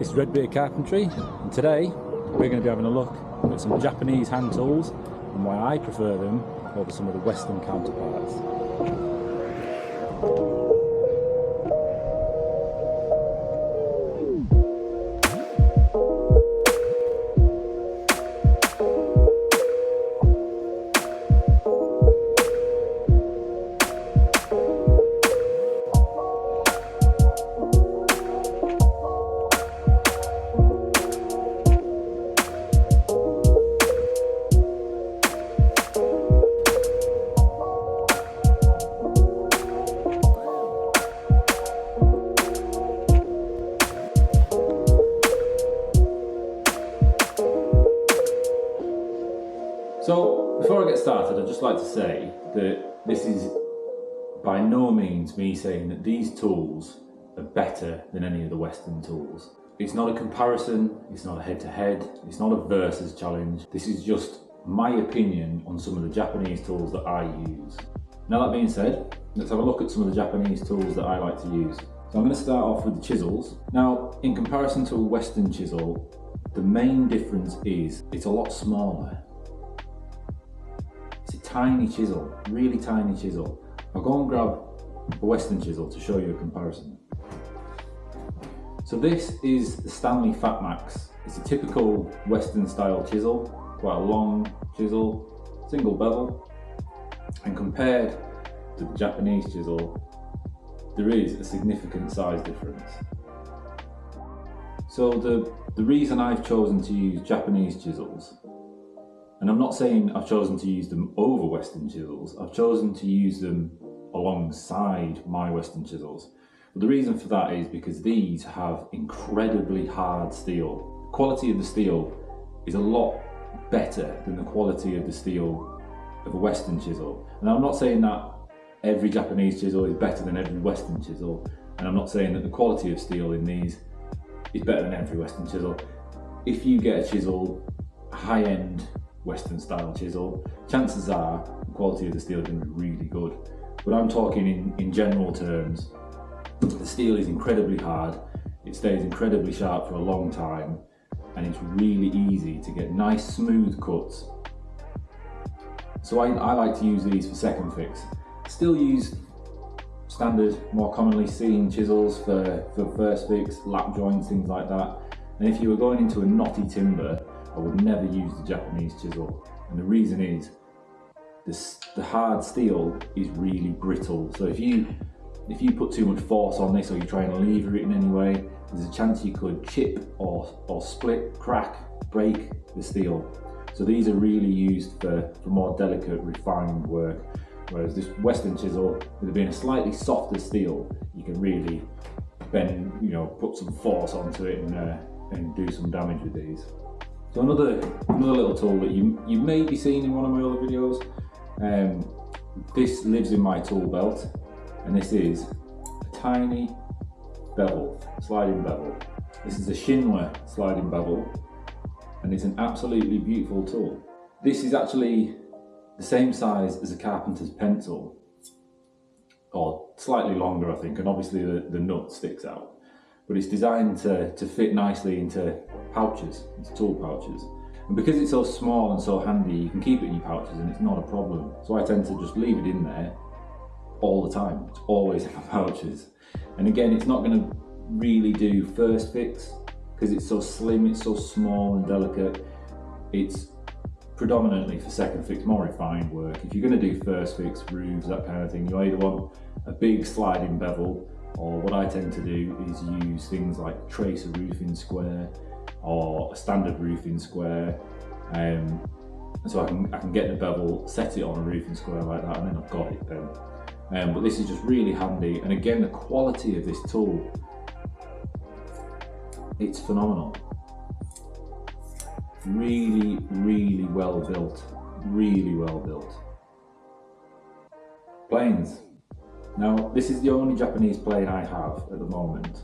This is Carpentry, and today we're going to be having a look at some Japanese hand tools and why I prefer them over some of the Western counterparts. So, before I get started, I'd just like to say that this is by no means me saying that these tools are better than any of the Western tools. It's not a comparison, it's not a head-to-head, it's not a versus challenge. This is just my opinion on some of the Japanese tools that I use. Now that being said, let's have a look at some of the Japanese tools that I like to use. So I'm going to start off with the chisels. Now, in comparison to a Western chisel, the main difference is it's a lot smaller. It's a tiny chisel, really tiny chisel. I'll go and grab a Western chisel to show you a comparison. So this is the Stanley Fat Max. It's a typical Western style chisel, quite a long chisel, single bevel. And compared to the Japanese chisel, there is a significant size difference. So the reason I've chosen to use Japanese chisels, and I'm not saying I've chosen to use them over Western chisels, I've chosen to use them alongside my Western chisels. But the reason for that is because these have incredibly hard steel. The quality of the steel is a lot better than the quality of the steel of a Western chisel. And I'm not saying that every Japanese chisel is better than every Western chisel, and I'm not saying that the quality of steel in these is better than every Western chisel. If you get a chisel, a high-end Western style chisel, chances are the quality of the steel is going to be really good. But I'm talking in general terms. The steel is incredibly hard, it stays incredibly sharp for a long time, and it's really easy to get nice smooth cuts. So I like to use these for second fix. Still use standard, more commonly seen chisels for first fix, lap joints, things like that. And if you were going into a knotty timber, I would never use the Japanese chisel. And the reason is, the hard steel is really brittle. So if you put too much force on this, or you try and lever it in any way, there's a chance you could chip or split, crack, break the steel. So these are really used for more delicate, refined work. Whereas this Western chisel, with it being a slightly softer steel, you can really bend, put some force onto it and do some damage with these. So another little tool that you may be seeing in one of my other videos. This lives in my tool belt, and this is a tiny bevel, sliding bevel. This is a Schindler sliding bevel, and it's an absolutely beautiful tool. This is actually the same size as a carpenter's pencil, or slightly longer I think, and obviously the nut sticks out. But it's designed to fit nicely into pouches, into tool pouches. And because it's so small and so handy, you can keep it in your pouches and it's not a problem. So I tend to just leave it in there all the time. It's always in my pouches. And again, it's not going to really do first fix because it's so slim, it's so small and delicate. It's predominantly for second fix, more refined work. If you're going to do first fix, roofs, that kind of thing, you either want a big sliding bevel, or what I tend to do is use things like tracer roofing square or a standard roofing square, and so I can get the bevel, set it on a roofing square like that, and then I've got it then. But this is just really handy, and again, the quality of this tool, it's phenomenal. Really, really well built, really well built. Planes. Now, this is the only Japanese plane I have at the moment,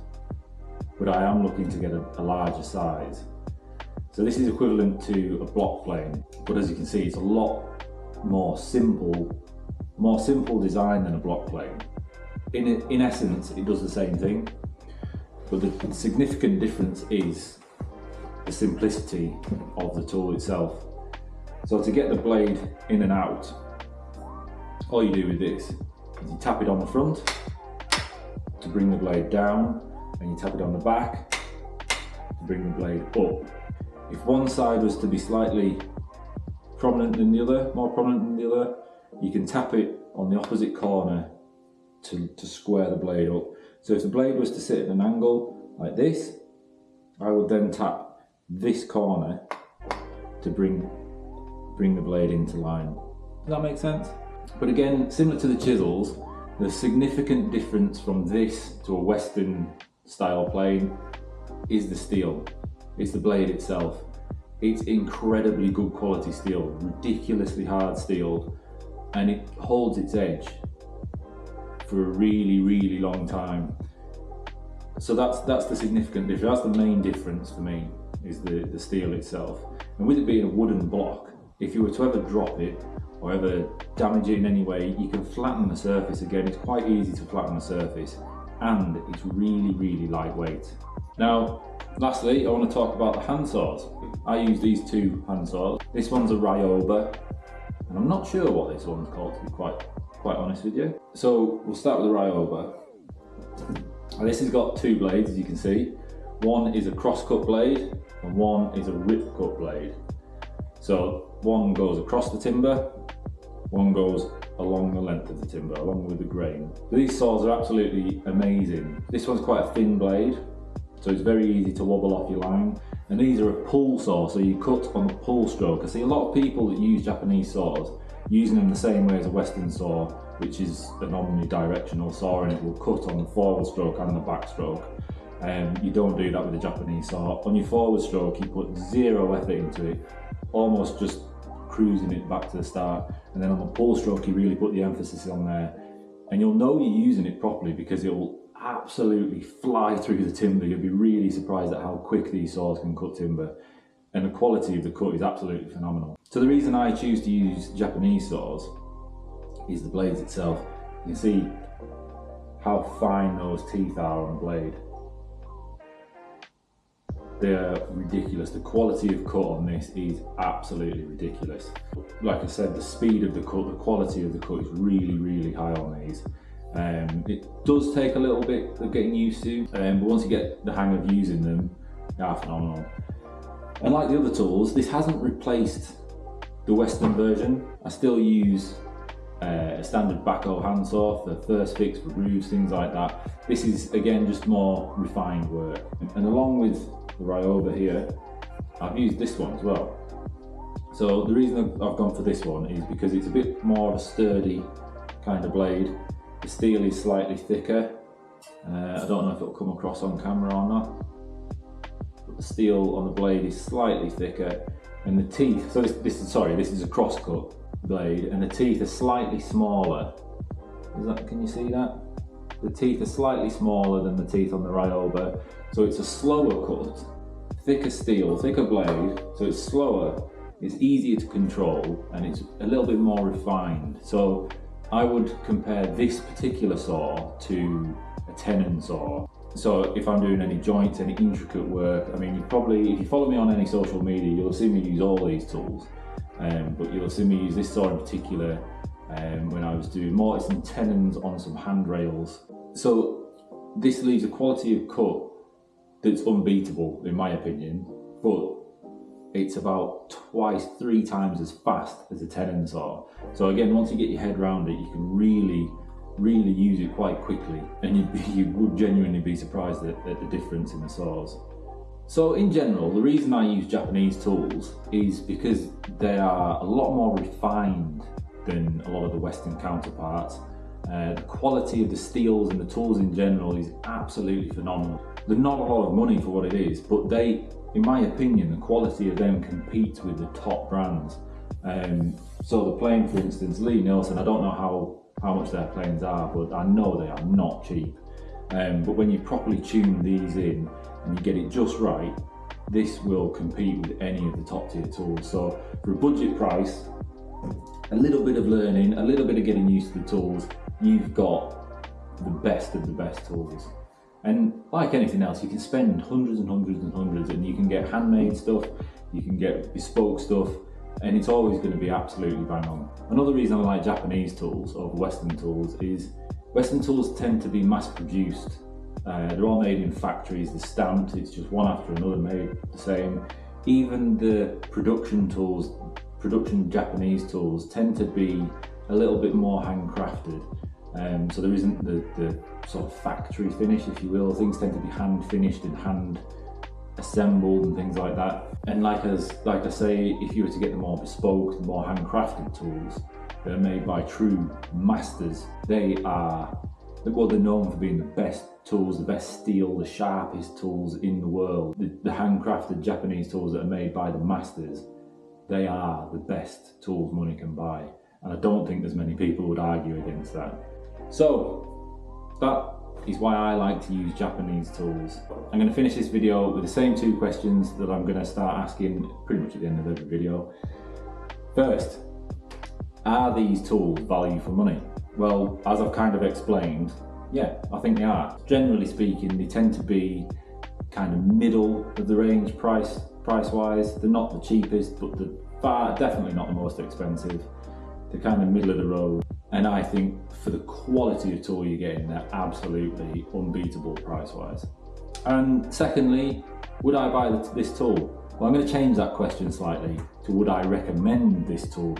but I am looking to get a larger size. So this is equivalent to a block plane, but as you can see, it's a lot more simple design than a block plane. In essence, it does the same thing. But the significant difference is the simplicity of the tool itself. So to get the blade in and out, all you do with this is you tap it on the front to bring the blade down, and you tap it on the back to bring the blade up. If one side was to be slightly prominent than the other, more prominent than the other, you can tap it on the opposite corner to square the blade up. So if the blade was to sit at an angle like this, I would then tap this corner to bring the blade into line. Does that make sense? But again, similar to the chisels, the significant difference from this to a Western style plane is the steel. It's the blade itself. It's incredibly good quality steel, ridiculously hard steel, and it holds its edge for a really, really long time. So that's the significant difference. That's the main difference for me, is the steel itself. And with it being a wooden block, if you were to ever drop it or ever damage it in any way, you can flatten the surface again. It's quite easy to flatten the surface, and it's really, really lightweight. Now, lastly, I want to talk about the hand saws. I use these two hand saws. This one's a Ryoba, and I'm not sure what this one's called, to be quite honest with you. So we'll start with the Ryoba. And this has got two blades, as you can see. One is a cross-cut blade, and one is a rip-cut blade. So one goes across the timber, one goes along the length of the timber, along with the grain. These saws are absolutely amazing. This one's quite a thin blade, so it's very easy to wobble off your line. And these are a pull saw, so you cut on the pull stroke. I see a lot of people that use Japanese saws using them the same way as a Western saw, which is an omnidirectional saw, and it will cut on the forward stroke and the back stroke. You don't do that with a Japanese saw. On your forward stroke, you put zero effort into it, almost just cruising it back to the start. And then on the pull stroke, you really put the emphasis on there. And you'll know you're using it properly because it will absolutely fly through the timber. You'll be really surprised at how quick these saws can cut timber. And the quality of the cut is absolutely phenomenal. So the reason I choose to use Japanese saws is the blades itself. You can see how fine those teeth are on the blade. They're ridiculous. The quality of cut on this is absolutely ridiculous. Like I said, the speed of the cut, the quality of the cut is really, really high on these. It does take a little bit of getting used to, but once you get the hang of using them, they are phenomenal. And like the other tools, this hasn't replaced the Western version. I still use a standard backhoe handsaw for first fix, for grooves, things like that. This is again just more refined work. And along with the Ryoba here, I've used this one as well. So the reason I've gone for this one is because it's a bit more of a sturdy kind of blade. The steel is slightly thicker. I don't know if it'll come across on camera or not, but the steel on the blade is slightly thicker, and the teeth, so this is a cross-cut blade, and the teeth are slightly smaller. Can you see that? The teeth are slightly smaller than the teeth on the Ryoba, so it's a slower cut, thicker steel, thicker blade, so it's slower, it's easier to control, and it's a little bit more refined. So I would compare this particular saw to a tenon saw. So if I'm doing any joints, any intricate work, I mean, if you follow me on any social media, you'll see me use all these tools. But you'll see me use this saw in particular when I was doing mortise and tenons on some handrails. So this leaves a quality of cut that's unbeatable in my opinion, but it's about twice, 3 times as fast as a tenon saw. So again, once you get your head around it, you can really, really use it quite quickly, and you would genuinely be surprised at the difference in the saws. So in general, the reason I use Japanese tools is because they are a lot more refined than a lot of the Western counterparts. The quality of the steels and the tools in general is absolutely phenomenal. They're not a lot of money for what it is, but they, in my opinion, the quality of them competes with the top brands. So the plane, for instance, Lee Nielsen, I don't know how much their planes are, but I know they are not cheap. But when you properly tune these in and you get it just right, this will compete with any of the top tier tools. So for a budget price, a little bit of learning, a little bit of getting used to the tools, you've got the best of the best tools. And like anything else, you can spend hundreds and hundreds and hundreds, and you can get handmade stuff, you can get bespoke stuff, and it's always going to be absolutely bang on. Another reason I like Japanese tools over Western tools is Western tools tend to be mass produced. They're all made in factories, they're stamped, it's just one after another made the same. Even the production Japanese tools tend to be a little bit more handcrafted. So there isn't the sort of factory finish, if you will. Things tend to be hand finished and hand assembled and things like that. And like I say, if you were to get the more bespoke, the more handcrafted tools that are made by true masters, they're known for being the best tools, the best steel, the sharpest tools in the world. The handcrafted Japanese tools that are made by the masters, they are the best tools money can buy. And I don't think there's many people who would argue against that. So that is why I like to use Japanese tools. I'm going to finish this video with the same 2 questions that I'm going to start asking pretty much at the end of every video. First, are these tools value for money? Well, as I've kind of explained, yeah, I think they are. Generally speaking, they tend to be kind of middle of the range price-wise. They're not the cheapest, but they're definitely not the most expensive. They're kind of middle of the road. And I think for the quality of tool you're getting, they're absolutely unbeatable price-wise. And secondly, would I buy this tool? Well, I'm going to change that question slightly to would I recommend this tool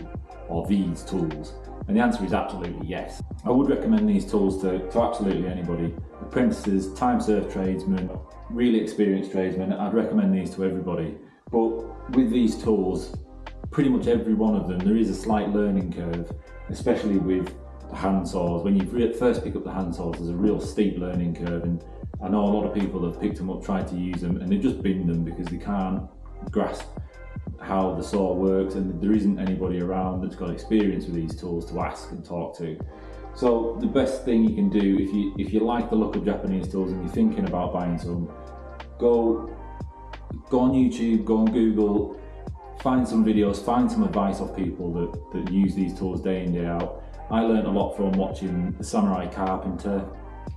or these tools? And the answer is absolutely yes. I would recommend these tools to absolutely anybody. Apprentices, time-served tradesmen, really experienced tradesmen, I'd recommend these to everybody. But with these tools, pretty much every one of them, there is a slight learning curve, especially with the hand saws. When you first pick up the hand saws, there's a real steep learning curve, and I know a lot of people have picked them up, tried to use them, and they've just binned them because they can't grasp how the saw works, and there isn't anybody around that's got experience with these tools to ask and talk to. So the best thing you can do, if you like the look of Japanese tools and you're thinking about buying some, go on YouTube, go on Google, find some videos, find some advice of people that use these tools day in, day out. I learned a lot from watching the Samurai Carpenter,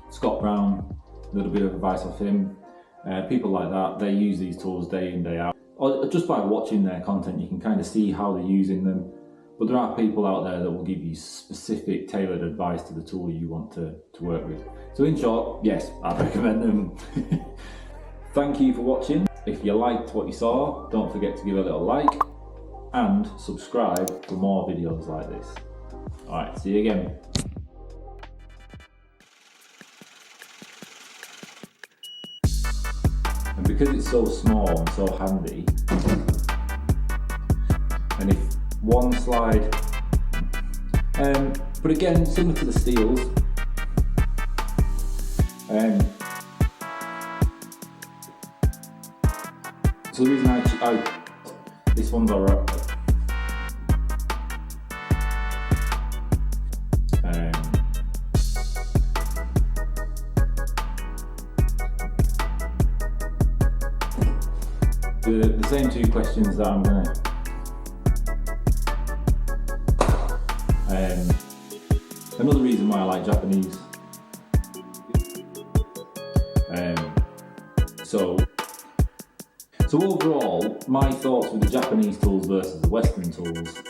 Scott Brown, a little bit of advice off him. People like that, they use these tools day in, day out. Or just by watching their content, you can kind of see how they're using them. But there are people out there that will give you specific, tailored advice to the tool you want to work with. So in short, yes, I'd recommend them. Thank you for watching. If you liked what you saw, don't forget to give a little like and subscribe for more videos like this. Alright, see you again. And because it's so small and so handy, and if one slide, but again, similar to the steels, so the reason this one's alright. The same 2 questions that I'm gonna another reason why I like Japanese. So overall, my thoughts with the Japanese tools versus the Western tools.